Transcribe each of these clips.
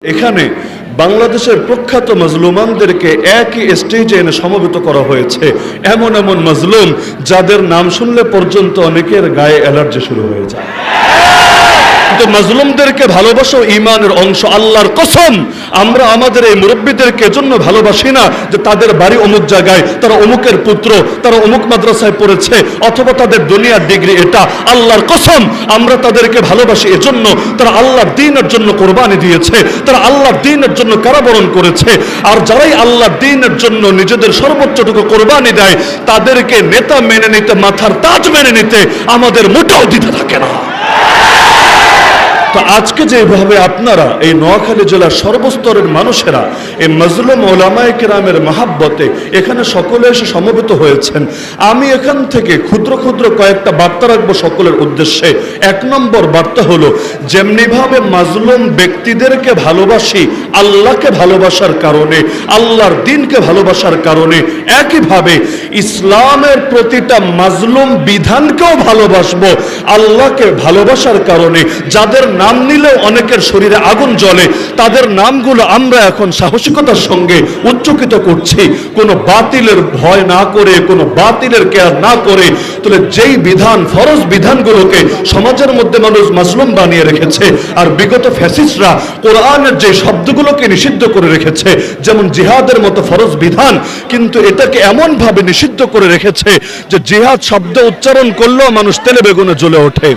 এখানে বাংলাদেশের প্রখ্যাত মাজলুমানদেরকে একই স্টেজে এনে সমবেত করা হয়েছে। এমন এমন মাজলুম যাদের নাম শুনলে পর্যন্ত অনেকের গায়ে অ্যালার্জি শুরু হয়ে যায়। কিন্তু মাজলুমদেরকে ভালোবাসা ঈমানের অংশ। আল্লাহর কসম, আমরা আমাদের এই মুরব্বীদেরকে এজন্য ভালোবাসি না যে তাদের বাড়ি অমুক জায়গায়, তারা অমুকের পুত্র, তারা অমুক মাদ্রাসায় পড়েছে, অথবা তাদের দুনিয়ার ডিগ্রি এটা। আল্লাহর কসম, আমরা তাদেরকে ভালোবাসি এজন্য তারা আল্লাহর দ্বীনের জন্য কোরবানি দিয়েছে, তারা আল্লাহর দ্বীনের জন্য কারাবরণ করেছে। আর যারাই আল্লাহর দ্বীনের জন্য নিজেদের সর্বোচ্চটুকু কোরবানি দেয়, তাদেরকে নেতা মেনে নিতে, মাথার তাজ মেনে নিতে আমাদের মোটেও দ্বিধা থাকে না। তো আজকে যেভাবে আপনারা এই নোয়াখালী জেলার সর্বস্তরের মানুষেরা এই মাজলুম ওলামায়ে কেরামের মহাব্বতে এখানে সকলে এসে সমবেত হয়েছেন, আমি এখান থেকে ক্ষুদ্র ক্ষুদ্র কয়েকটা বার্তা রাখবো সকলের উদ্দেশ্যে। এক নম্বর বার্তা হলো, যেমনিভাবে মাজলুম ব্যক্তিদেরকে ভালোবাসি আল্লাহকে ভালোবাসার কারণে, আল্লাহর দ্বীনকে ভালোবাসার কারণে, একইভাবে ইসলামের প্রতিটা মাজলুম বিধানকেও ভালোবাসবো আল্লাহকে ভালোবাসার কারণে। যাদের নাম নিলেও অনেকের শরীরে আগুন জ্বলে, তাদের নামগুলো আমরা এখন সাহসিকতার সঙ্গে উচ্চকিত করছি, কোনো বাতিলের ভয় না করে, কোনো বাতিলের কেয়ার না করে। তাহলে যেই বিধান, ফরজ বিধানগুলোকে সমাজের মধ্যে মানুষ মাজলুম বানিয়ে রেখেছে, আর বিগত ফ্যাসিস্টরা কোরআনের যে শব্দগুলোকে নিষিদ্ধ করে রেখেছে, যেমন জিহাদের মতো ফরজ বিধান, কিন্তু এটাকে এমন ভাবে নিষিদ্ধ করে রেখেছে যে জিহাদ শব্দ উচ্চারণ করলেও মানুষ তেলে বেগুনে জ্বলে ওঠে।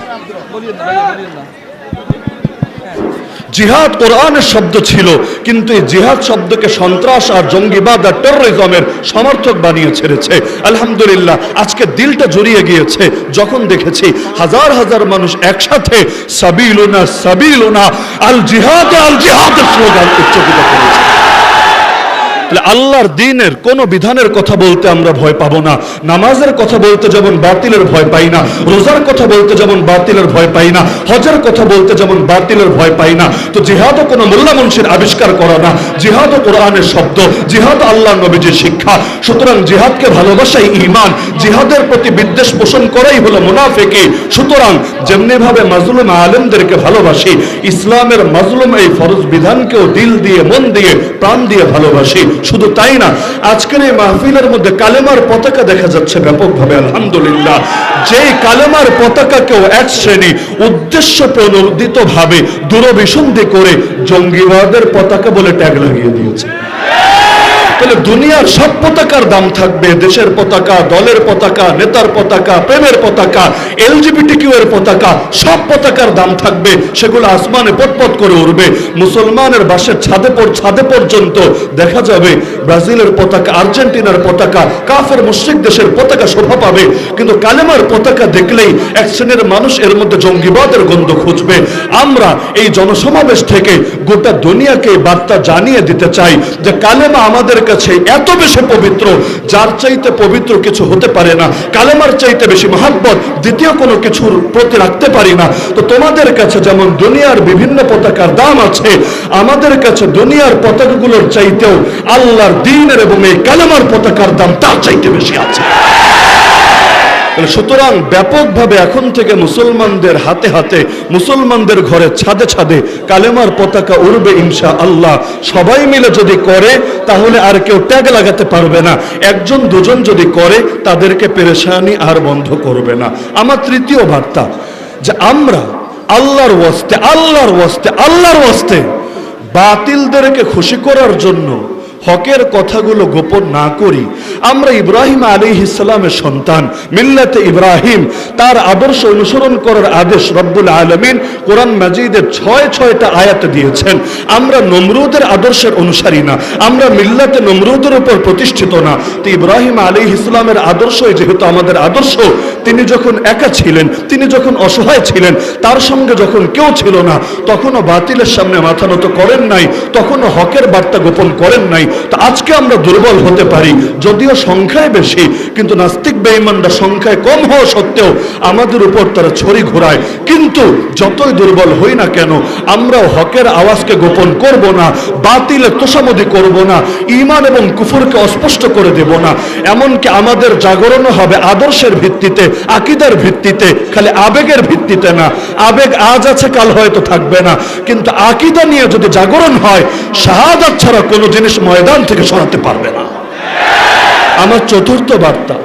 জিহাদ কোরআনের শব্দ ছিল, কিন্তু এই জিহাদ শব্দকে সন্ত্রাস আর জঙ্গিবাদ আর টেররিজমের সমর্থক বানিয়ে ছেড়েছে। আলহামদুলিল্লাহ, আজকে দিলটা জড়িয়ে গিয়েছে যখন দেখেছি হাজার হাজার মানুষ একসাথে সাবিলুনা সাবিলুনা আল জিহাদের স্লোগান উচ্চারিত করেছে। আল্লাহর দ্বীনের কোন বিধানের কথা বলতে আমরা ভয় পাবো না। নামাজের কথা বলতে যেমন বাতিলের ভয় পাই না, রোজার কথা বলতে যেমন বাতিলের ভয় পাই না, হজের কথা বলতে যেমন বাতিলের ভয় পাই না, তো জিহাদও কোনো মোল্লা মুন্সির আবিষ্কার করা না, জিহাদও কোরআনের শব্দ, জিহাদ আল্লাহর নবীজির শিক্ষা। সুতরাং জিহাদকে ভালোবাসাই ঈমান, জিহাদের প্রতি বিদ্বেষ পোষণ করাই হলো মুনাফিকি। সুতরাং যেমনি ভাবে মাজলুম আলেমদেরকে ভালোবাসি, ইসলামের মাজলুম এই ফরজ বিধানকেও দিল দিয়ে, মন দিয়ে, প্রাণ দিয়ে ভালোবাসি। শুধু তাই না, আজকের এই মাহফিলের মধ্যে কালেমার পতাকা দেখা যাচ্ছে ব্যাপকভাবে। আলহামদুলিল্লাহ, যেই কালেমার পতাকাকেও এক শ্রেণী উদ্দেশ্য প্রণোদিত ভাবে দূরভিসন্ধি করে জঙ্গিবাদের পতাকা বলে ট্যাগ লাগিয়ে দিয়েছে। তাহলে দুনিয়ার সব পতাকার দাম থাকবে, দেশের পতাকা, দলের পতাকা, নেতার পতাকা, প্রেমের পতাকা, এলজিবিটিকিউ এর পতাকা, সব পতাকার দাম থাকবে, সেগুলো আসমানে পটপট করে উড়বে। মুসলমানের বাসের ছাদে পর্যন্ত দেখা যাবে ব্রাজিলের পতাকা, আর্জেন্টিনার পতাকা, কাফের মুশরিক দেশের পতাকা শোভা পাবে। কিন্তু কালেমার পতাকা দেখলেই এক শ্রেণীর মানুষ এর মধ্যে জঙ্গিবাদের গন্ধ খুঁজবে। আমরা এই জনসমাবেশ থেকে গোটা দুনিয়াকে বার্তা জানিয়ে দিতে চাই যে কালেমা আমাদের কাছে এত বেশি পবিত্র, যার চাইতে পবিত্র কিছু হতে পারে না। কালেমার চাইতে বেশি মহাব্বত দ্বিতীয় কোনো কিছুর প্রতি রাখতে পারি না। তো তোমাদের কাছে যেমন দুনিয়ার বিভিন্ন পতাকার দাম আছে, আমাদের কাছে দুনিয়ার পতাকাগুলোর চাইতেও আল্লাহর দ্বীনের এবং এই কালেমার পতাকার দাম তার চাইতে বেশি আছে। সুতরাং ব্যাপকভাবে এখন থেকে মুসলমানদের হাতে হাতে, মুসলমানদের ঘরে ছাদে ছাদে কালেমার পতাকা উড়বে ইনশাআল্লাহ। সবাই মিলে যদি করে তাহলে আর কেউ ট্যাগ লাগাতে পারবে না। একজন দুজন যদি করে তাদেরকে পেরেশানি আর বন্ধ করবে না। আমার তৃতীয় বার্তা, যে আমরা আল্লাহর ওয়াস্তে বাতিলদেরকে খুশি করার জন্য হকের কথাগুলো গোপন না করি। আমরা ইব্রাহিম আলাইহিস সালামের সন্তান, মিল্লাতে ইব্রাহিম, তার আদর্শ অনুসরণ করার আদেশ রব্বুল আলামিন কোরআন মাজিদের ৬টা আয়াত দিয়েছেন। আমরা নমরুদের আদর্শের অনুসারী না, আমরা মিল্লাতে নমরুদের উপর প্রতিষ্ঠিত না। তো ইব্রাহিম আলাইহিস সালামের আদর্শই যেহেতু আমাদের আদর্শ, তিনি যখন একা ছিলেন, তিনি যখন অসহায় ছিলেন, তার সঙ্গে যখন কেউ ছিল না, তখনও বাতিলের সামনে মাথা নত করেন নাই, তখনও হকের বার্তা গোপন করেন নাই। তো আজকে আমরা দুর্বল হতে পারি, যদিও সংখ্যায় বেশি, কিন্তু নাস্তিক বেঈমানরা সংখ্যায় কম হওয়া সত্ত্বেও আমাদের উপর তারা ছড়ি ঘোরায়। কিন্তু যতই দুর্বল হই না কেন, আমরাও হকের আওয়াজকে গোপন করব না, বাতিলের তোষামদি করব না, ঈমান এবং কুফরকে অস্পষ্ট করে দেব না। এমনকি আমাদের জাগরণ হবে আদর্শের ভিত্তিতে, আকীদার ভিত্তিতে, খালি আবেগের ভিত্তিতে না। আবেগ আজ আছে, কাল হয়তো থাকবে না, কিন্তু আকীদা নিয়ে যদি জাগরণ হয়, শাহাদাত ছাড়া কোনো জিনিস ময়দান থেকে সরাতে পারবে না। আমার চতুর্থ বার্তা,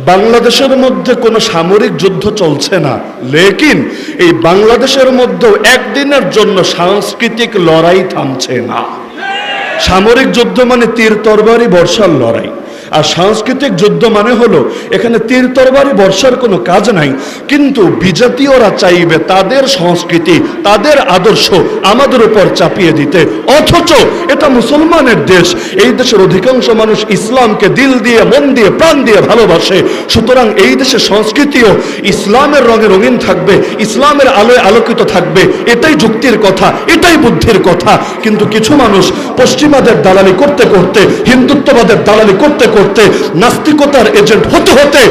বাংলাদেশের মধ্যে কোনো সামরিক যুদ্ধ চলছে না, লেকিন এই বাংলাদেশের মধ্যেও একদিনের জন্য সাংস্কৃতিক লড়াই থামছে না। সামরিক যুদ্ধ মানে তীর তরবারি বর্ষার লড়াই, আর সাংস্কৃতিক যুদ্ধ মানে হলো এখানে তীর তরবারি বর্ষার কোনো কাজ নাই, কিন্তু বিজাতীয়রা চাইবে তাদের সংস্কৃতি, তাদের আদর্শ আমাদের উপর চাপিয়ে দিতে। অথচ এটা মুসলমানের দেশ, এই দেশের অধিকাংশ মানুষ ইসলামকে দিল দিয়ে, মন দিয়ে, প্রাণ দিয়ে ভালোবাসে। সুতরাং এই দেশের সংস্কৃতিও ইসলামের রঙে রঙিন থাকবে, ইসলামের আলোয় আলোকিত থাকবে। এটাই যুক্তির কথা, এটাই বুদ্ধির কথা। কিন্তু কিছু মানুষ পশ্চিমাদের দালালি করতে করতে, হিন্দুত্ববাদের দালালি করতে করতে, নাস্তিকতার এজেন্ট হতে হতে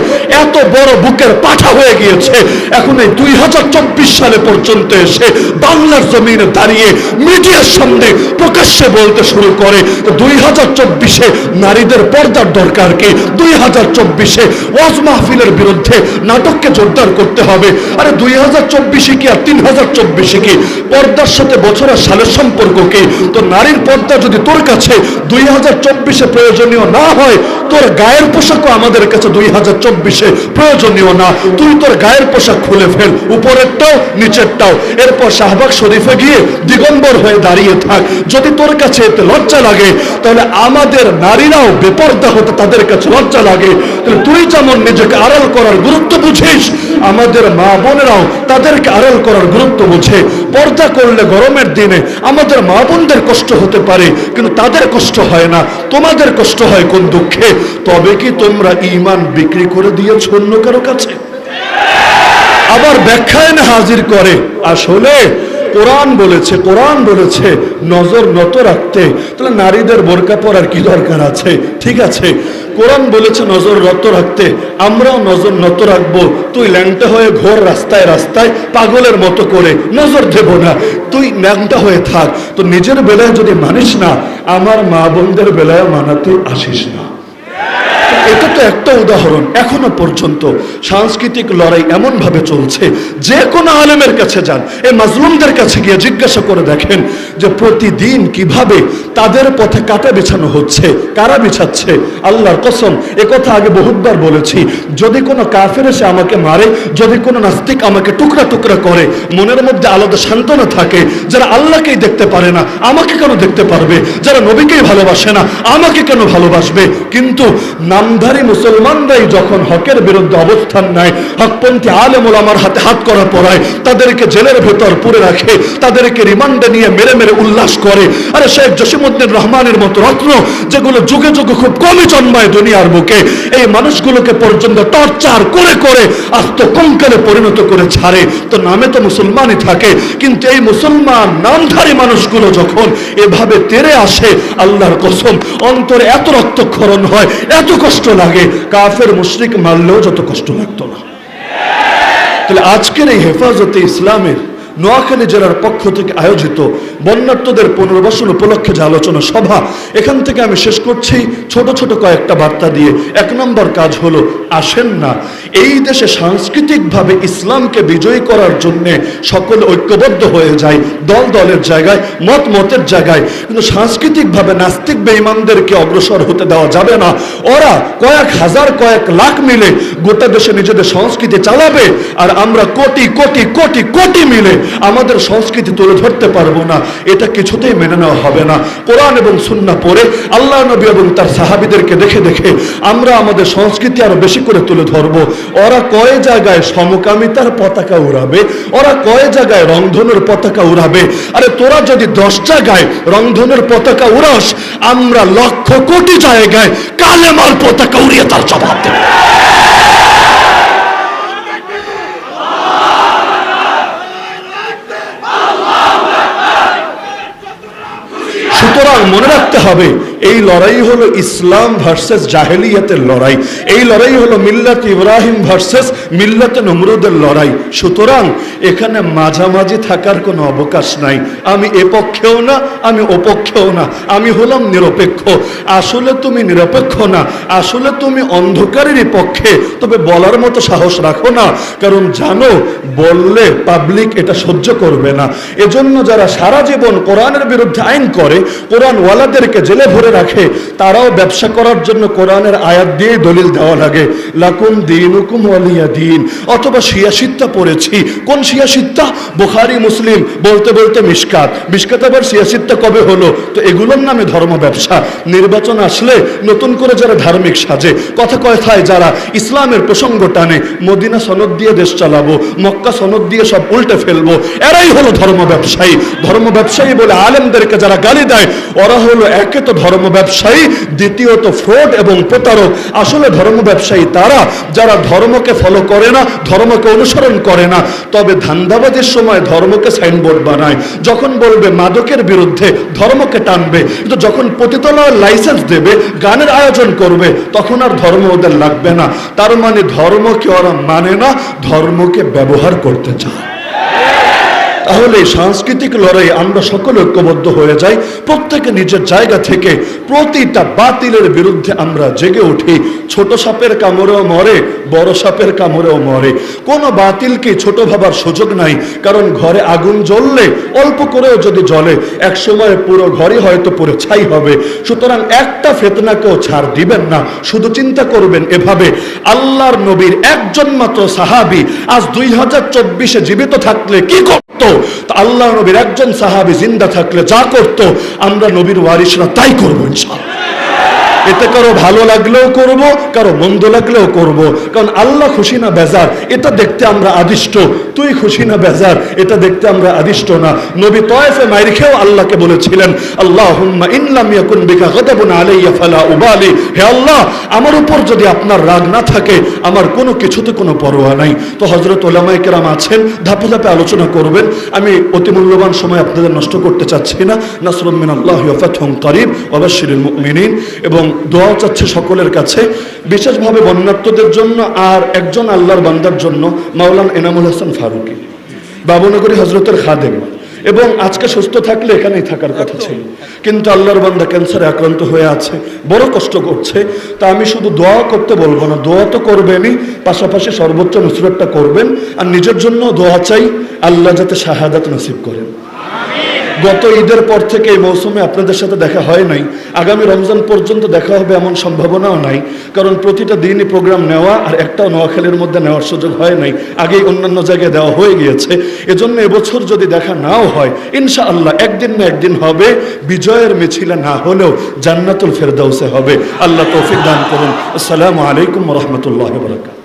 এত বড় বুকের পাঠা হয়ে গিয়েছে, এখন এই 2024 সালে পর্যন্ত এসে বাংলার জমিনে দাঁড়িয়ে মিডিয়ার সামনে প্রকাশ্যে বলতে শুরু করে 2024-এ নারীদের পর্দার দরকার কি, 2024-এ ওয়াজ মাহফিলের বিরুদ্ধে নাটককে জোরদার করতে হবে। আরে 2024-এ কি আর 3024-এ কি? পর্দার সাথে বছরের সালের সম্পর্ক কি? তো নারীর পর্দা যদি তোর কাছে 2024-এ প্রয়োজনীয় না হয়, তোর গায়ের পোশাকও আমাদের কাছে 2024-এ প্রয়োজনীয় না। তুই তোর গায়ের পোশাক খুলে ফেল, উপরেরটাও নিচেরটাও, এরপর শাহবাগ শরীফে গিয়ে দিগম্বর হয়ে দাঁড়িয়ে থাক। যদি তোর কাছে এতে লজ্জা লাগে, তাহলে আমাদের নারীরাও বেপর্দা হতে তাদের কাছে লজ্জা লাগে। তাহলে তুই যেমন নিজেকে আড়াল করার গুরুত্ব বুঝিস, আমাদের মা বোনেরাও তাদেরকে আড়াল করার গুরুত্ব বুঝে। পর্দা করলে গরমের দিনে আমাদের মা বোনদের কষ্ট হতে পারে, কিন্তু তাদের কষ্ট হয় না। তোমাদের কষ্ট হয় কোন দুঃখে? তবে কি তোমরা ঈমান বিক্রি করে দিয়েছ অন্য কারো কাছে? আবার ব্যাখ্যায় না হাজির করে, আসলে কোরআন বলেছে, কোরআন বলেছে নজর নত রাখতে। তাহলে নারীদের বোরকা পরার কি দরকার আছে? ঠিক আছে, কোরআন বলেছে নজর নত রাখতে, আমরাও নজর নত রাখবো। তুই ল্যাংটা হয়ে ঘোর রাস্তায় রাস্তায় পাগলের মতো করে, নজর দেব না। তুই ল্যাংটা হয়ে থাক, তো নিজের বেলায় যদি মানিস না, আমার মা বোনদের বেলায় মানাতে আসিস না। এটা তো একটা উদাহরণ। এখনো পর্যন্ত সাংস্কৃতিক লড়াই এমন ভাবে চলছে, যে কোনো আলেমের কাছে যান, এই মাজলুমদের কাছে গিয়ে জিজ্ঞাসা করে দেখেন যে প্রতিদিন কিভাবে তাদের পথে কাঁটা বিছানো হচ্ছে। কারা বিছাচ্ছে? আল্লাহর কসম, একথা আগে বহুতবার বলেছি, যদি কোনো কাফের এসে আমাকে মারে, যদি কোনো নাস্তিক আমাকে টুকরা টুকরা করে, মনের মধ্যে আলাদা সান্ত্বনা থাকে, যারা আল্লাহকেই দেখতে পারে না আমাকে কেন দেখতে পারবে, যারা নবীকেই ভালোবাসে না আমাকে কেন ভালোবাসবে। কিন্তু নামধারী মুসলমানরাই যখন হকের বিরুদ্ধে অবস্থান নেয়, হকপন্থী আলেম ওলামার হাতে হাত করা পড়ায়, তাদেরকে জেলের ভেতর পুরে রাখে, তাদেরকে রিমান্ডে নিয়ে মেরে মেরে উল্লাস করে। আরে শেখ জসিমউদ্দিন রহমানের মতো রত্ন, যেগুলো যুগে যুগে খুব কমই জন্মায় দুনিয়ার বুকে, এই মানুষগুলোকে পর্যন্ত টর্চার করে করে আস্ত কঙ্কালে পরিণত করে ছাড়ে। তো নামে তো মুসলমানই থাকে, কিন্তু এই মুসলমান নামধারী মানুষগুলো যখন এভাবে তেরে আসে, আল্লাহর কসম অন্তরে এত রক্তক্ষরণ হয়, এত কষ্ট লাগে, কাফের মুশরিক মারলেও যত কষ্ট লাগতো না। তাহলে আজকের এই হেফাজতে ইসলামের নোয়াখালী জেলার পক্ষ থেকে আয়োজিত বন্যার্তদের পুনর্বাসন উপলক্ষে যে আলোচনা সভা, এখান থেকে আমি শেষ করছি ছোট ছোট কয়েকটা বার্তা দিয়ে। 1 নম্বর কাজ হলো, আসেন না এই দেশে সাংস্কৃতিকভাবে ইসলামকে বিজয়ী করার জন্য সকলে ঐক্যবদ্ধ হয়ে যায়, দল দলের জায়গায়, মত মতের জায়গায়, কিন্তু সাংস্কৃতিকভাবে নাস্তিক বেঈমানদেরকে অগ্রসর হতে দেওয়া যাবে না। ওরা কয়েক হাজার, কয়েক লাখ মিলে গোটা দেশে নিজেদের সংস্কৃতি চালাবে, আর আমরা কোটি কোটি কোটি কোটি মিলে আমাদের সংস্কৃতি তুলে ধরতে পারবো না। এটা কিছুতেই মেনে নেওয়া হবে না। কোরআন এবং সুন্নাহ পড়ে আল্লাহ নবী এবং তার সাহাবীদেরকে দেখে দেখে আমরা আমাদের সংস্কৃতি আরো বেশি করে তুলে ধরবো। ওরা কয় জায়গায় সমকামিতার পতাকা উড়াবে, ওরা কয় জায়গায় রংধনুর পতাকা উড়াবে। আরে তোরা যদি 10 জায়গায় রংধনুর পতাকা উড়াস, আমরা লক্ষ কোটি জায়গায় কালেমার পতাকা উড়িয়ে তার জবাব দেব। সুতরাং মনে রাখতে হবে, এই লড়াই হলো ইসলাম ভার্সেস জাহেলিয়াতের লড়াই, এই লড়াই হলো মিল্লাত ইব্রাহিম ভার্সেস মিল্লাত নমরুদের লড়াই। সুতরাং এখানে মাঝামাঝি থাকার কোনো অবকাশ নাই। আমি এ পক্ষেও না, আমি ও পক্ষেও না, আমি হলাম নিরপেক্ষ। আসলে তুমি নিরপেক্ষ না, আসলে তুমি অন্ধকারেরই পক্ষে, তবে বলার মতো সাহস রাখো না, কারণ জানো বললে পাবলিক এটা সহ্য করবে না। এজন্য যারা সারা জীবন কোরআনের বিরুদ্ধে আইন করে, কোরআন ওয়ালাদেরকে জেলে ভরে রাখে, তারাও ব্যবসা করার জন্য কোরআনের আয়াত দিয়ে দলিল দেওয়া লাগে, লাকুম দীনুকুম ওয়ালিয়া দীন। অথবা শিয়াশিত্তা পড়েছি, কোন শিয়াশিত্তা? বুখারী মুসলিম বলতে বলতে মিশকাত, মিশকাত আবার শিয়াশিত্তা কবে হলো? তো এগুলোর নামে ধর্ম ব্যবসা। নির্বাচন আসলে নতুন করে যারা ধার্মিক সাজে, কথা কথায় যারা ইসলামের প্রসঙ্গ টানে, মদিনা সনদ দিয়ে দেশ চালাবো, মক্কা সনদ দিয়ে সব উল্টে ফেলবো, এরাই হলো ধর্ম ব্যবসায়ী। ধর্ম ব্যবসায়ী বলে আলেমদেরকে যারা গালি দেয়, ওরা হলো একে তো ধর্ম ব্যবসায়ী, দ্বিতীয়ত ফ্রড এবং প্রতারক। আসলে ধর্ম ব্যবসায়ী তারা যারা ধর্মকে ফলো করে না, ধর্মকে অনুসরণ করে না, তবে ধান্দাবাজির সময় ধর্মকে সাইনবোর্ড বানায়। যখন বলবে মাদকের বিরুদ্ধে ধর্মকে টানবে, কিন্তু যখন পতিতালয়ের লাইসেন্স দেবে, গানের আয়োজন করবে, তখন আর ধর্ম ওদের লাগবে না। তার মানে ধর্মকে ওরা মানে না, ধর্মকে ব্যবহার করতে চায়। তাহলে সাংস্কৃতিক লড়াই আমরা সকলে ঐক্যবদ্ধ হয়ে যাই, প্রত্যেকে নিজের জায়গা থেকে প্রতিটা বাতিলের বিরুদ্ধে আমরা জেগে উঠি। ছোট সাপের কামড়েও মরে, বড় সাপের কামড়েও মরে। কোনো বাতিলকে ছোট ভাবার সুযোগ নাই, কারণ ঘরে আগুন জ্বললে অল্প করেও যদি জ্বলে, এক সময় পুরো ঘরই হয়তো পুরো ছাই হবে। সুতরাং একটা ফিতনাকেও ছাড় দিবেন না। শুধু চিন্তা করবেন এভাবে, আল্লাহর নবীর একজন মাত্র সাহাবী আজ 2024 জীবিত থাকলে কি করত? আল্লাহ নবীর একজন সাহাবী জিন্দা থাকলে যা করত, আমরা নবীর ওয়ারিসরা তাই করবো ইনশাআল্লাহ। এতে কারো ভালো লাগলেও করব, কারো মন্দ লাগলেও করব, কারণ আল্লাহ খুশি না বেজার এটা দেখতে আমরা আদিষ্ট। তুই খুশি না বেজার এটা দেখতে আমরা আদিষ্ট না। নবী তয়েফে মাইর খেয়েও আল্লাহকে বলেছিলেন, আল্লাহুম্মা ইন লাম ইয়াকুন বিকা গাদাবুন আলাইয়া ফালা উবালি। হে আল্লাহ, আমার উপর যদি আপনার রাগ না থাকে, আমার কোনো কিছুতে কোনো পরোয়া নাই। তো হযরত উলামায়ে কেরাম আছেন, ধাপে ধাপে আলোচনা করবেন। আমি অতি মূল্যবান সময় আপনাদের নষ্ট করতে চাচ্ছি না। নাসরুম মিনাল্লাহি ওয়া ফাতহুন করিব ওয়া বাশশিরিল মুমিনিন। এবং দোয়া চাচ্ছে সকলের কাছে, বিশেষভাবে বন্যার্তদের জন্য আর একজন আল্লাহর বান্দার জন্য, মাওলানা এনামুল হাসান ফারুকী, বাবুনগরী হজরতের খাদেম। এবং আজকে সুস্থ থাকলে এখানেই থাকার কথা ছিল, কিন্তু আল্লাহর বান্দা ক্যান্সারে আক্রান্ত হয়ে আছে, বড় কষ্ট করছে। তা আমি শুধু দোয়া করতে বলবো না, দোয়া তো করবেনই, পাশাপাশি সর্বোচ্চ নুসরতটা করবেন। আর নিজের জন্য দোয়া চাই, আল্লাহ যাতে শাহাদাত নসিব করেন। গত ঈদের পর থেকে এই মৌসুমে আপনাদের সাথে দেখা হয় নাই, আগামী রমজান পর্যন্ত দেখা হবে এমন সম্ভাবনাও নাই, কারণ প্রতিটা দিনই প্রোগ্রাম নেওয়া আর একটাও নোয়াখালীর মধ্যে নেওয়ার সুযোগ হয় নাই, আগেই অন্যান্য জায়গায় দেওয়া হয়ে গিয়েছে। এজন্য এবছর যদি দেখা নাও হয়, ইনশাআল্লাহ একদিন না একদিন হবে, বিজয়ের মিছিলে না হলেও জান্নাতুল ফেরদাউসে হবে। আল্লাহ তৌফিক দান করুন। আসসালামু আলাইকুম ওয়া রাহমাতুল্লাহি ওয়া বারাকাতুহু।